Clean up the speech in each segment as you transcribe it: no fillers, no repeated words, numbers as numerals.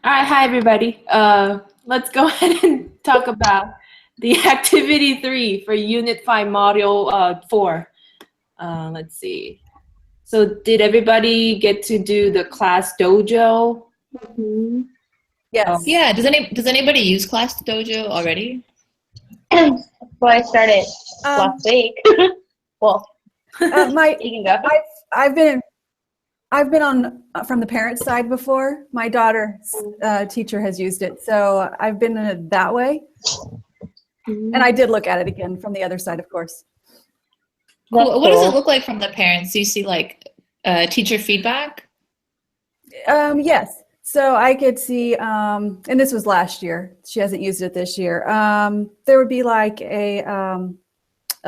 All right, hi everybody. Let's go ahead and talk about the activity 3 for Unit 5 Module 4. Let's see. So did everybody get to do the class dojo? Mm-hmm. Oh, Yes. Yeah, does anybody use Class Dojo already? Well, I started Um, last week. Well, my you can go. I've been on from the parent side before. My daughter's teacher has used it, so I've been in it that way. And I did look at it again from the other side, of course. That's Cool. What does it cool. look like from the parents? Do you see like teacher feedback? Yes. So I could see, and this was last year. She hasn't used it this year. There would be like a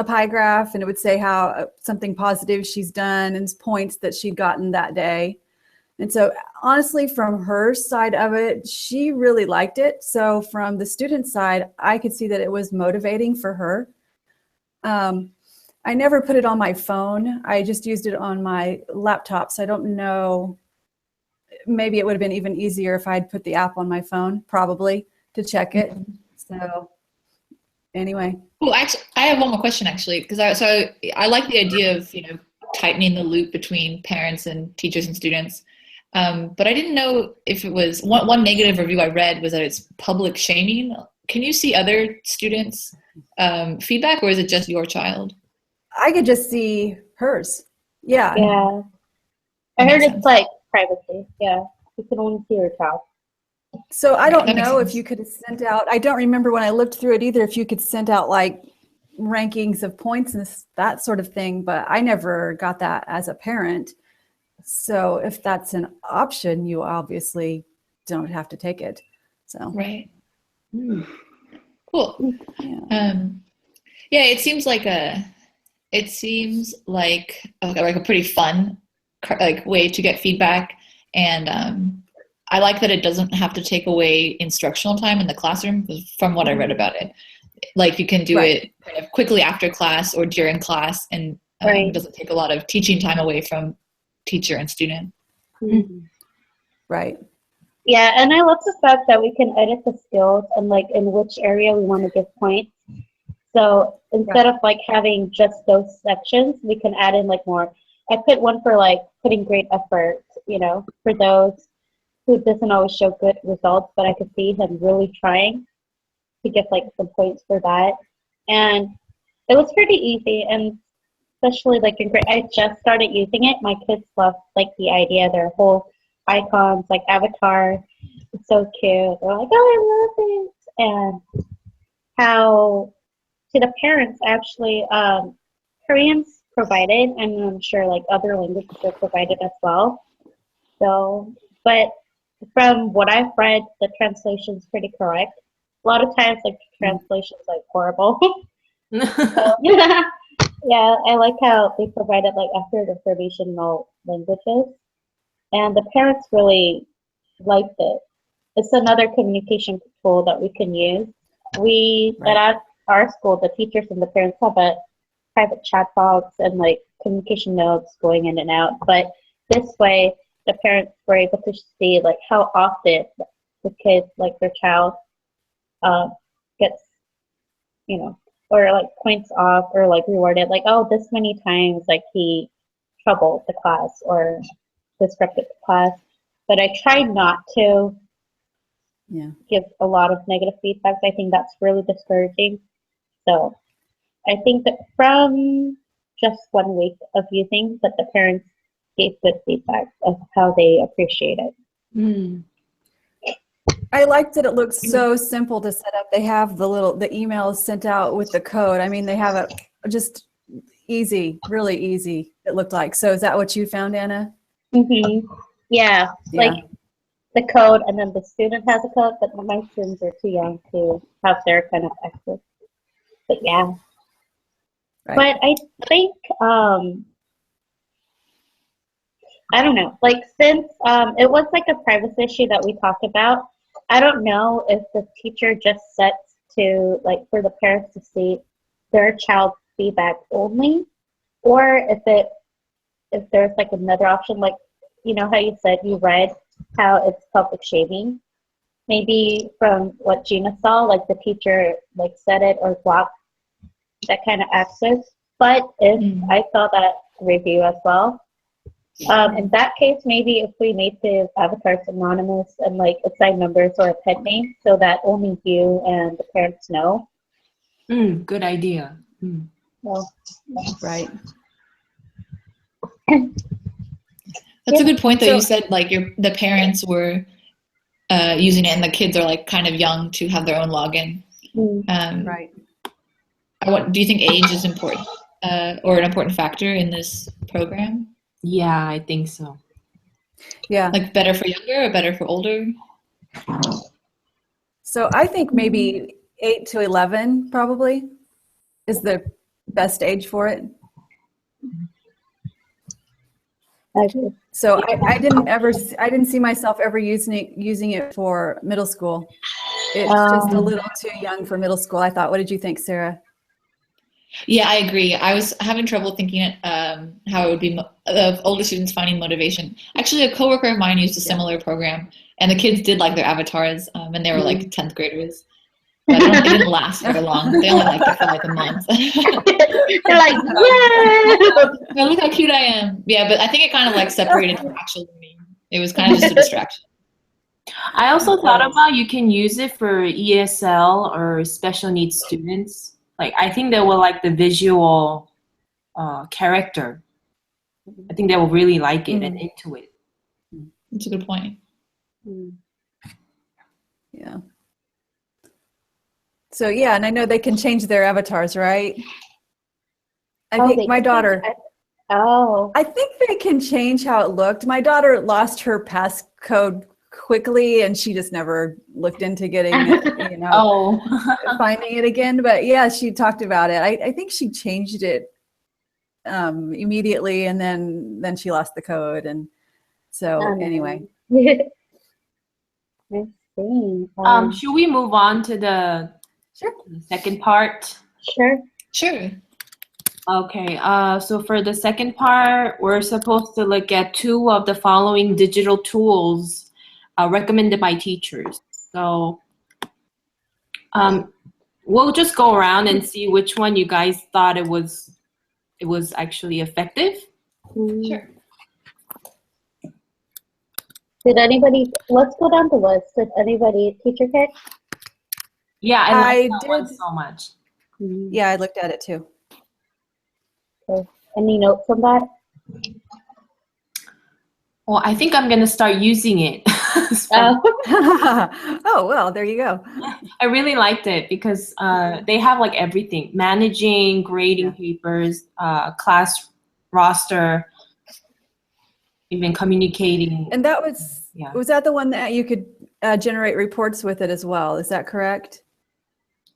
pie graph, and it would say how something positive she's done and points that she'd gotten that day. And so honestly, from her side of it, she really liked it. So from the student side, I could see that it was motivating for her. I never put it on my phone. I just used it on my laptop. So I don't know, maybe it would have been even easier if I'd put the app on my phone, probably, to check it. So anyway. Oh, actually, I have one more question actually, because I like the idea of tightening the loop between parents and teachers and students. But I didn't know if it was one negative review I read was that it's public shaming. Can you see other students' feedback, or is it just your child? I could just see hers. Yeah. Yeah. I heard it's like privacy. Yeah. You can only see your child. So I don't That makes know if sense. you could have sent out, I don't remember when I looked through it either, if you could send out like rankings of points and that sort of thing, but I never got that as a parent. So if that's an option, you obviously don't have to take it. So, Right. Cool. yeah. Yeah, it seems like a pretty fun like way to get feedback, and I like that it doesn't have to take away instructional time in the classroom. From what I read about it, like you can do Right. it kind of quickly after class or during class, and Right. it doesn't take a lot of teaching time away from teacher and student. Right. Yeah, and I love the fact that we can edit the skills and like in which area we want to give points. So instead of like having just those sections, we can add in like more. I put one for like putting great effort, for those who doesn't always show good results, but I could see him really trying to get like some points for that. And it was pretty easy, and especially like in grade, I just started using it. My kids love like the idea, their whole icons, like avatar. It's so cute. They're like, oh, I love it. And how to the parents actually, Korean's provided, and I'm sure like other languages are provided as well. So, but from what I've read, the translation's pretty correct. A lot of times, like translation's like horrible. So, yeah, I like how they provided like accurate information in all languages, and the parents really liked it. It's another communication tool that we can use. Right. At our school, the teachers and the parents have a private chat box and like communication notes going in and out. But this way, the parents were able to see like how often the kid, like their child, gets, or like points off or like rewarded, like, oh, this many times like he troubled the class or disrupted the class. But I tried not to Yeah. give a lot of negative feedback. I think that's really discouraging. So I think that from just 1 week of using, but the parents gave good feedback of how they appreciate it. I liked that it looks so simple to set up. They have the emails sent out with the code. I mean, they have it just easy, really easy, it looked like. So is that what you found, Anna? Yeah, Yeah. like the code, and then the student has a code, but my students are too young to have their kind of access. But yeah. Right. But I think, I don't know, like since it was like a privacy issue that we talked about, I don't know if the teacher just sets to like for the parents to see their child's feedback only, or if there's like another option, like how you said you read how it's public shaming. maybe from what Gina saw, like the teacher like set it or blocked that kind of access. But if I saw that review as well, in that case, maybe if we made the avatars anonymous and like assign numbers or a pet name so that only you and the parents know. Good idea. Well, Right. That's a good point, though. You said like the parents were using it, and the kids are like kind of young to have their own login. Right. Do you think age is important or an important factor in this program? Yeah, I think so. Yeah. Like better for younger or better for older? So I think maybe 8 to 11 probably is the best age for it. So I didn't see myself ever using it for middle school. It's just a little too young for middle school, I thought. What did you think, Sarah? Yeah, I agree. I was having trouble thinking how it would be of older students finding motivation. Actually, a coworker of mine used a similar program, and the kids did like their avatars, and they were like 10th graders. But it didn't last very long. They only liked it for like a month. They're like, yeah! Oh, look how cute I am. Yeah, but I think it kind of like separated from actual learning. It was kind of just a distraction. I also thought about you can use it for ESL or special needs students. Like, I think they will like the visual character. I think they will really like it and into it. That's a good point. Yeah. So yeah, and I know they can change their avatars, right? I think my daughter. I think they can change how it looked. My daughter lost her passcode quickly, and she just never looked into getting it, finding it again. But yeah, she talked about it. I think she changed it immediately, and then she lost the code. And so anyway. Let's see. Should we move on to the second part? Sure. Okay, so for the second part, we're supposed to look at 2 of the following digital tools recommended by teachers. So we'll just go around and see which one you guys thought it was actually effective. Sure. Did anybody, let's go down the list. Did anybody, Teacher Kit? Yeah, I liked that one so much. Yeah, I looked at it too. Okay. Any notes on that? Well, I think I'm going to start using it. Oh, well, there you go. I really liked it because they have like everything. Managing, grading papers, class roster, even communicating. And that was that the one that you could generate reports with it as well? Is that correct?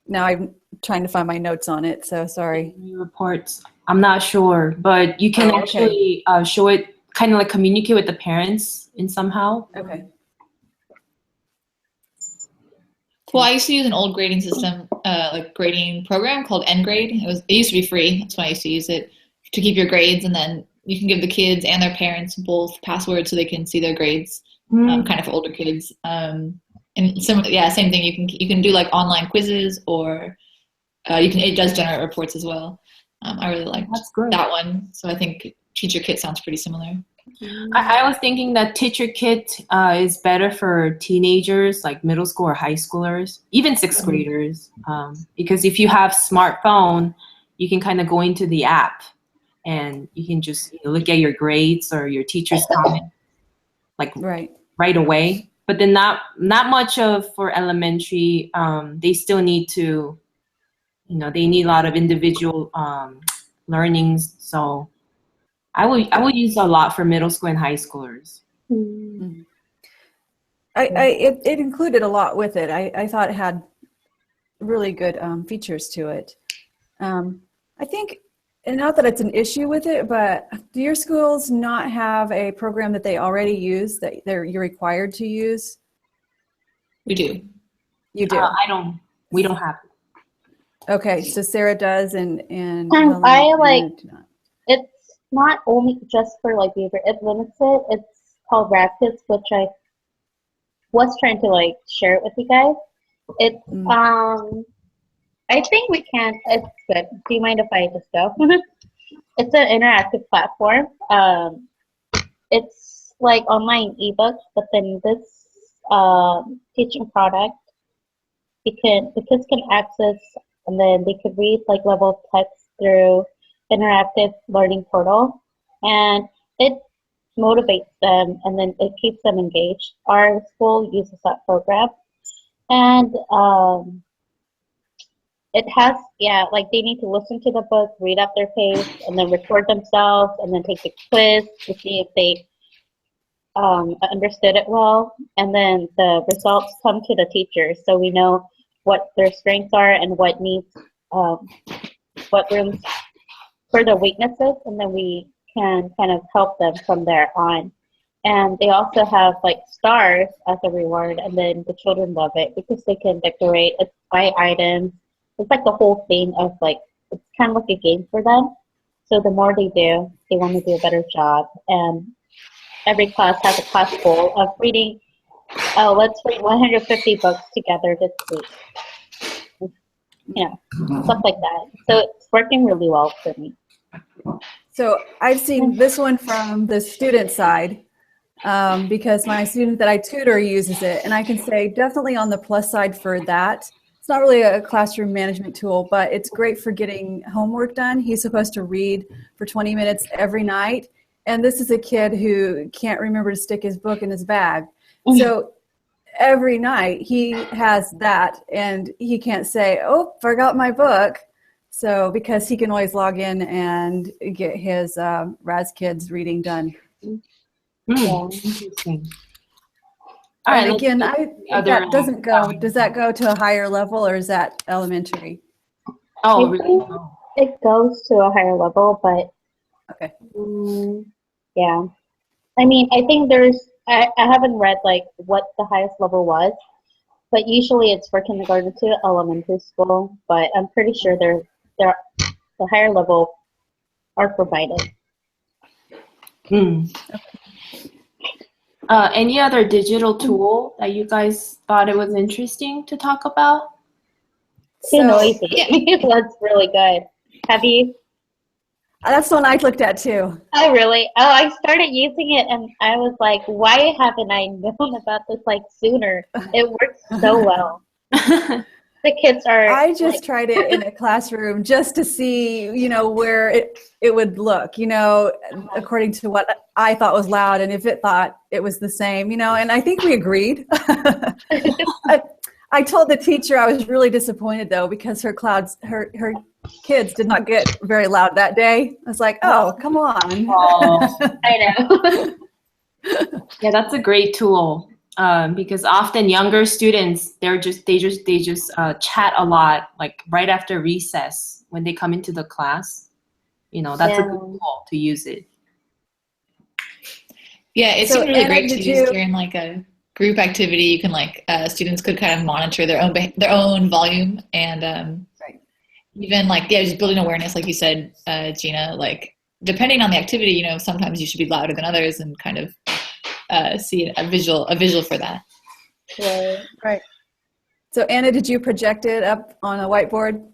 Now I'm trying to find my notes on it, so sorry. Reports, I'm not sure, but you can actually show it, kind of like communicate with the parents in somehow. Okay. Well, I used to use an old grading system, like grading program called Ngrade. It used to be free. That's why I used to use it to keep your grades, and then you can give the kids and their parents both passwords so they can see their grades, kind of for older kids. And same thing. You can do like online quizzes, or it does generate reports as well. I really liked that one. So I think Teacher Kit sounds pretty similar. I was thinking that Teacher Kit is better for teenagers, like middle school or high schoolers, even 6th graders. Because if you have smartphone, you can kind of go into the app and you can just look at your grades or your teacher's comment like right away. But then not much for elementary. They still need to, they need a lot of individual learnings. So I will use a lot for middle school and high schoolers. It included a lot with it. I thought it had really good features to it. I think, and not that it's an issue with it, but do your schools not have a program that they already use that you're required to use? We do. You do? We don't have it. Okay, so Sarah does, and it's not only just for like user, it limits it. It's called Raptors, which was trying to like share it with you guys. It's I think we can. It's good. Do you mind if I just go? It's an interactive platform. It's like online ebooks, but then this teaching product, the kids can access, and then they could read like level text through interactive learning portal, and it motivates them, and then it keeps them engaged. Our school uses that program, and it has, yeah, like they need to listen to the book, read at their pace, and then record themselves, and then take the quiz to see if they understood it well. And then the results come to the teachers, so we know what their strengths are and what needs, what rooms for the weaknesses, and then we can kind of help them from there on. And they also have like stars as a reward, and then the children love it because they can decorate. It's by items. It's like the whole thing of like, it's kind of like a game for them. So the more they do, they want to do a better job. And every class has a class goal of reading, let's read 150 books together this week. You know, stuff like that. So it's working really well for me. So I've seen this one from the student side because my student that I tutor uses it, and I can say definitely on the plus side for that. It's not really a classroom management tool, but it's great for getting homework done. He's supposed to read for 20 minutes every night, and this is a kid who can't remember to stick his book in his bag. So every night he has that, and he can't say, oh, forgot my book. So because he can always log in and get his Raz Kids reading done. Yeah. Interesting. All And right, again, that doesn't go. Does that go to a higher level, or is that elementary? Oh, I really? think it goes to a higher level, but Okay. yeah. I mean, I think I haven't read like what the highest level was, but usually it's for kindergarten to elementary school. But I'm pretty sure the higher level are provided. Any other digital tool that you guys thought it was interesting to talk about? Too noisy. That's really good. Have you? That's the one I looked at too. Oh, really? Oh, I started using it, and I was like, why haven't I known about this like sooner? It works so well. The kids are. I just tried it in a classroom just to see, where it would look, according to what I thought was loud, and if it thought it was the same, and I think we agreed. I told the teacher I was really disappointed though, because her kids did not get very loud that day. I was like, oh, come on. Oh. I know. Yeah, that's a great tool. Because often younger students, they just chat a lot, like right after recess when they come into the class. That's a good tool to use it. Yeah, it So, seemed really Anna, great to use during like a group activity. You can students could kind of monitor their own volume, and even just building awareness, like you said, Gina. Like depending on the activity, sometimes you should be louder than others, and kind of see a visual for that. Right. So Anna, did you project it up on a whiteboard?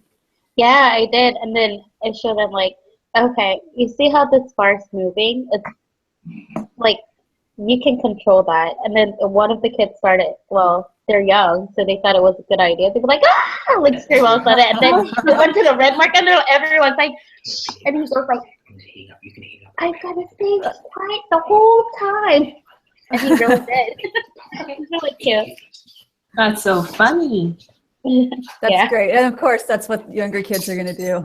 Yeah, I did, and then I showed them like, okay, you see how this bar's moving? It's like you can control that. And then one of the kids started. Well, they're young, so they thought it was a good idea. They'd be like, ah, like scream all of a sudden, and then they went to the red mark, and everyone's like, shh, and he goes like, I've got to stay quiet the whole time. And he really did. It's really cute. That's so funny. That's great. And of course, that's what younger kids are going to do.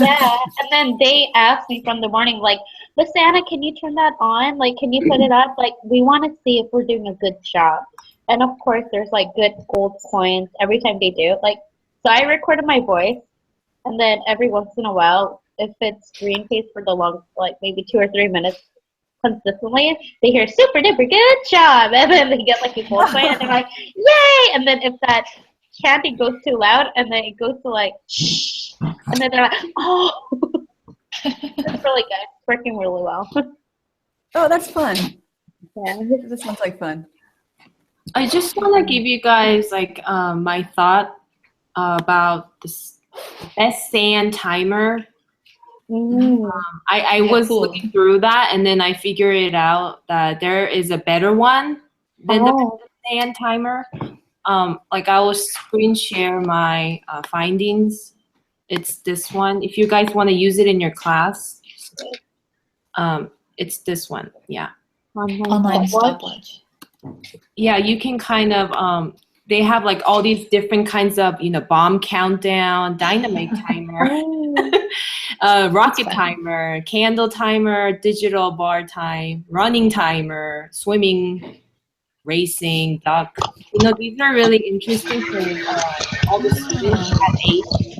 Yeah. And then they asked me from the morning, like, Miss Anna, can you turn that on? Like, can you put it up? Like, we want to see if we're doing a good job. And of course, there's like good gold coins every time they do. Like, so I recorded my voice. And then every once in a while, if it's green face for the long, like maybe 2 or 3 minutes, consistently, they hear super duper good job, and then they get like a gold coin, and they're like, yay! And then if that chanting goes too loud, and then it goes to like shh, and then they're like, oh. It's really good. It's working really well. Oh, that's fun. Yeah. This sounds like fun. I just want to give you guys like my thought about this best sand timer. I Yeah, was cool. looking through that, and then I figured it out that there is a better one than the sand timer. Like I will screen share my findings. It's this one. If you guys want to use it in your class, it's this one. Yeah. Online stopwatch. Yeah, you can kind of they have like all these different kinds of, you know, bomb countdown, dynamite timer, rocket timer, candle timer, digital bar time, running timer, swimming, racing, duck. You know, these are really interesting for all the students at age.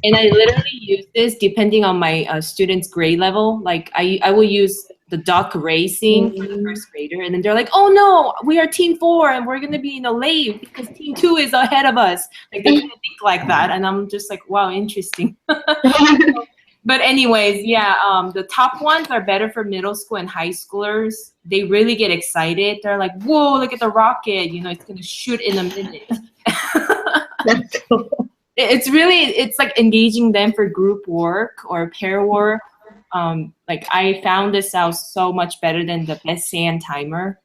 And I literally use this depending on my students' grade level. Like I will use the duck racing for the first grader, and then they're like, "Oh no, we are team 4 and we're gonna be, you know, late because team 2 is ahead of us." Like they kind of think like that, and I'm just like, "Wow, interesting." But anyways, yeah, the top ones are better for middle school and high schoolers. They really get excited. They're like, "Whoa, look at the rocket! You know, it's gonna shoot in a minute." That's cool. It's like engaging them for group work or pair work. Like I found this out so much better than the best sand timer.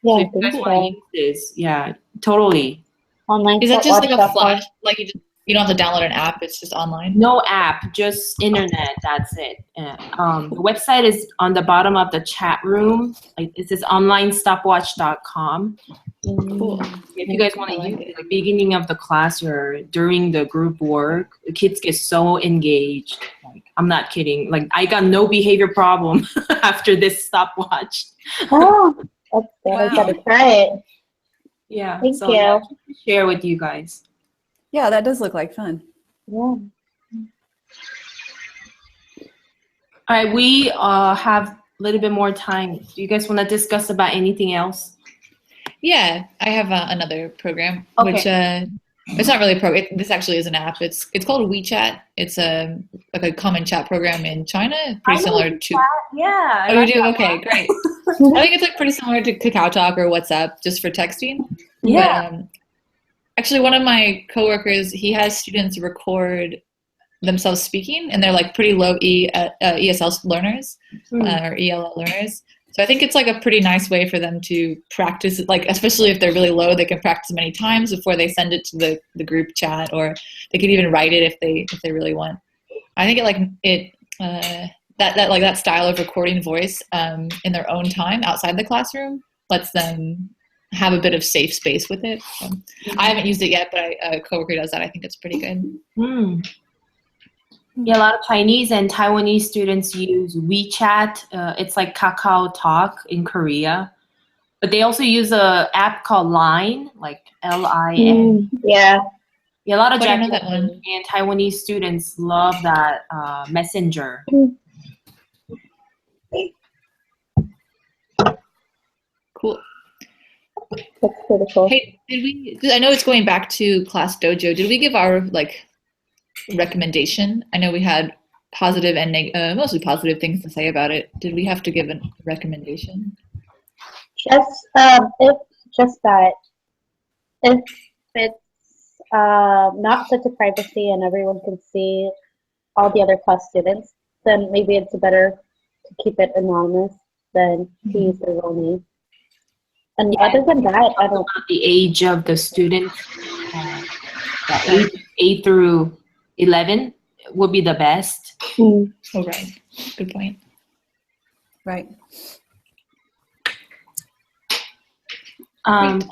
Yeah, So I if you think guys want to so. use this, yeah, totally. Online Is that just like a stopwatch.com. flash? Like you don't have to download an app. It's just online. No app, just internet. That's it. The website is on the bottom of the chat room. Like it says onlinestopwatch.com. Cool. If you guys want I to like use it. it, like beginning of the class or during the group work, the kids get so engaged. Like I'm not kidding. Like I got no behavior problem after this stopwatch. Oh, that's good. I Wow. gotta try it. Yeah. Thank so you. yeah, just to share with you guys. Yeah, that does look like fun. Yeah. All right, we have a little bit more time. Do you guys want to discuss about anything else? Yeah, I have another program, Okay. which it's not really a program. This actually is an app. It's called WeChat. It's like a common chat program in China, pretty similar to. Yeah. Oh, you do? Okay, great. I think it's like pretty similar to Kakao Talk or WhatsApp, just for texting. Yeah. But, actually, one of my coworkers, he has students record themselves speaking, and they're like pretty low ESL learners or ELL learners. So I think it's like a pretty nice way for them to practice, like especially if they're really low, they can practice many times before they send it to the group chat, or they could even write it if they really want. I think that style of recording voice in their own time outside the classroom lets them have a bit of safe space with it. So I haven't used it yet, but a coworker does that. I think it's pretty good. Yeah, a lot of Chinese and Taiwanese students use WeChat. It's like Kakao Talk in Korea. But they also use a app called Line, like LIN. Yeah. Yeah, a lot of I don't know Japanese that one. and Taiwanese students love that messenger. Cool. That's pretty cool. Hey, I know it's going back to Class Dojo. Did we give our recommendation? I know we had positive and mostly positive things to say about it. Did we have to give a recommendation? Just if it's not such a privacy and everyone can see all the other class students, then maybe it's better to keep it anonymous than to use their real name. And other than that, I don't. About the age of the student, age 8 through 11 would be the best. Oh, right. Good point. Right.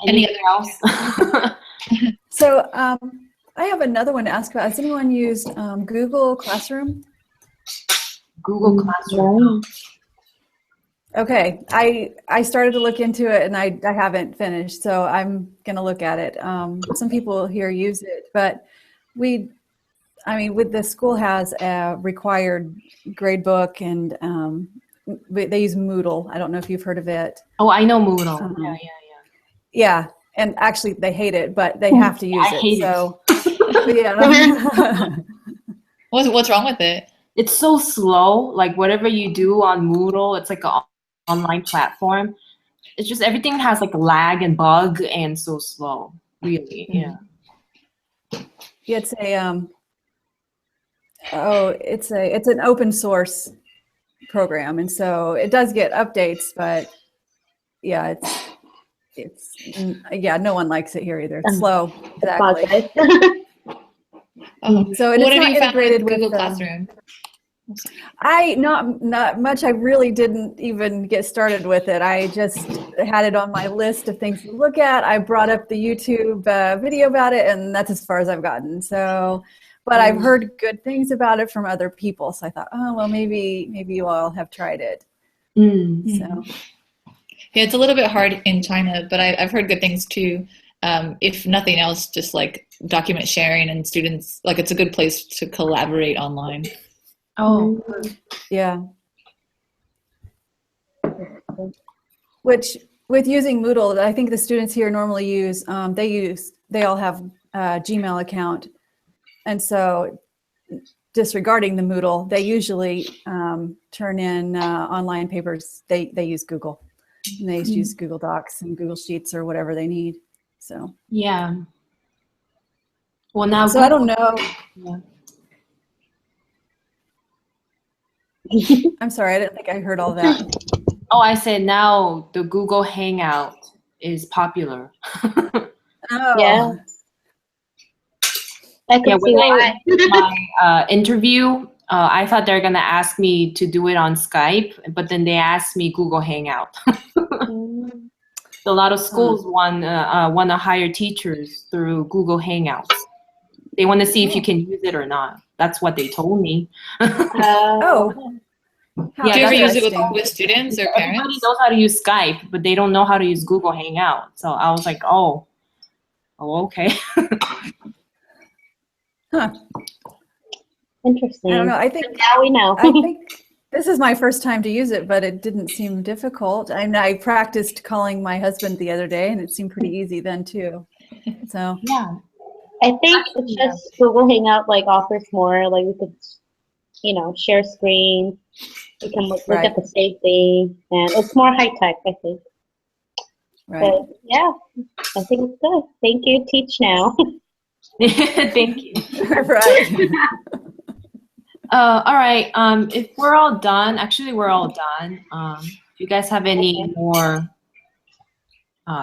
Anything else? So I have another one to ask about. Has anyone used Google Classroom? Google Classroom. Okay, I started to look into it and I haven't finished, so I'm gonna look at it. Some people here use it, but with the school has a required grade book, and they use Moodle. I don't know if you've heard of it. Oh, I know Moodle. Yeah, and actually they hate it, but they have to use I hate it. Yeah. What's wrong with it? It's so slow. Like whatever you do on Moodle, it's like an online platform. it's just everything has like lag and bug and so slow. Really, yeah. Yeah, it's a it's an open source program, and so it does get updates, but yeah, yeah, no one likes it here either. It's slow. Exactly. So what it's have not you found integrated with Google with Classroom? not much. I really didn't even get started with it. I just had it on my list of things to look at. I brought up the YouTube video about it, and that's as far as I've gotten. So, but I've heard good things about it from other people. So I thought, oh well, maybe you all have tried it. So yeah, it's a little bit hard in China, but I've heard good things too. If nothing else, just like document sharing and students, like it's a good place to collaborate online. Oh, yeah. Which with using Moodle, I think the students here normally use, they all have a Gmail account. And so disregarding the Moodle, they usually turn in online papers. They use Google. And they use Google Docs and Google Sheets or whatever they need. So yeah. Well, now so Google, I don't know. Yeah. I'm sorry, I didn't think I heard all that. Oh, I said now the Google Hangout is popular. Oh. Yeah. I Yeah, can see when why. I did my interview, I thought they were gonna ask me to do it on Skype, but then they asked me Google Hangout. A lot of schools want to hire teachers through Google Hangouts. They want to see if you can use it or not. That's what they told me. Oh. How Do you ever use it interesting. with students or Everybody parents? knows how to use Skype, but they don't know how to use Google Hangout. So I was like, oh, okay. Huh. Interesting. I don't know. I think Now we know. I think this is my first time to use it, but it didn't seem difficult. I practiced calling my husband the other day, and it seemed pretty easy then too. So Yeah. I think it's just Google Hangout like offers more. Like we could, share screens. We can look at the same thing, and it's more high tech, I think. right. But yeah, I think it's good. Thank you. Teach now. Thank you. Right. All right. If we're all done, actually, we're all done. If you guys have any more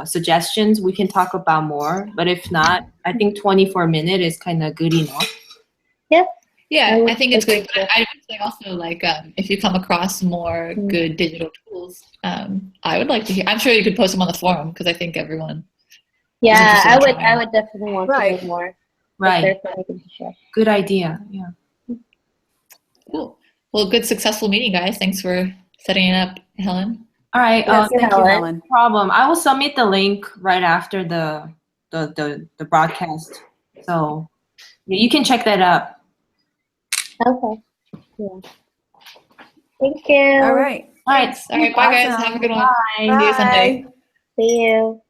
suggestions, we can talk about more. But if not, I think 24 minutes is kind of good enough. Yep. Yeah, I think it's good. But I would say also, like, if you come across more good digital tools, I would like to hear. I'm sure you could post them on the forum because I think everyone. Yeah, I would definitely want to know more. Right. Good idea. Yeah. Cool. Well, good successful meeting, guys. Thanks for setting it up, Helen. All right. Yes, thank you, Helen. No problem. I will submit the link right after the broadcast, so you can check that out. Okay. Yeah. Thank you. All right. Thanks. All right. Bye, guys. Awesome. Have a good one. Bye. See you Sunday. See you.